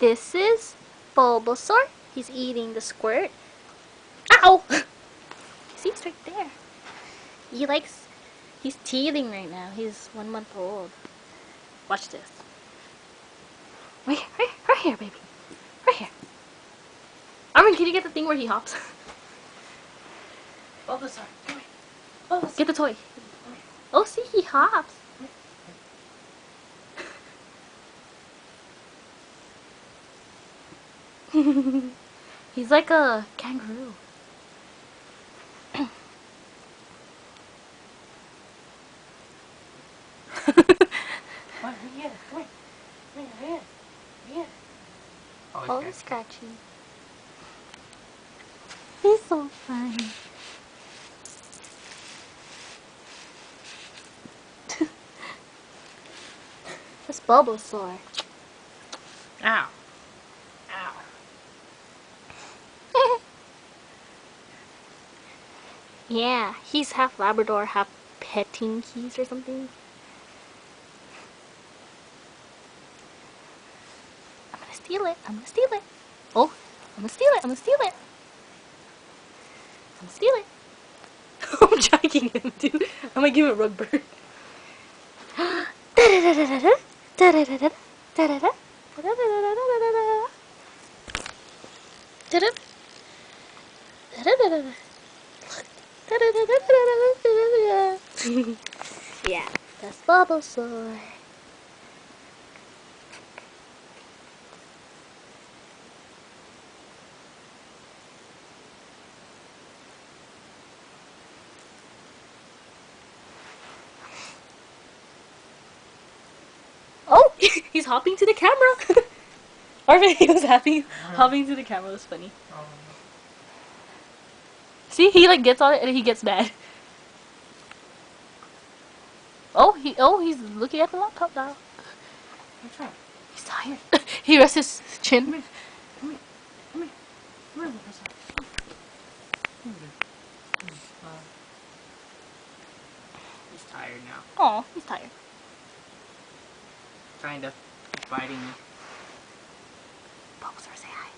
This is Bulbasaur. He's eating the squirt. Ow! See, it's right there. He's teething right now. He's 1 month old. Watch this. Right here, baby. Right here. Armin, can you get the thing where he hops? Bulbasaur, come here. Bulbasaur. Get the toy. Oh, see, he hops. He's like a kangaroo. Come here. Come here. Oh, he's scratching. He's so funny. That's Bulbasaur. Ow. Ow. Yeah, he's half Labrador, half Pekingese or something. I'm gonna steal it. I'm gonna steal it. Oh, I'm gonna steal it. I'm gonna steal it. I'm gonna steal it. I'm dragging him, dude. I'm gonna give him a rug burn. Yeah, that's Bulbasaur. Oh, he's hopping to the camera. Arvin, he was happy. Hopping to the camera was funny. See, he like gets on it and he gets mad. He's looking at the laptop now. What's wrong? He's tired. He rests his chin. Come here, Bulbasaur. He's tired now. Oh, he's tired. Trying to keep biting me. Bulbasaur, say hi.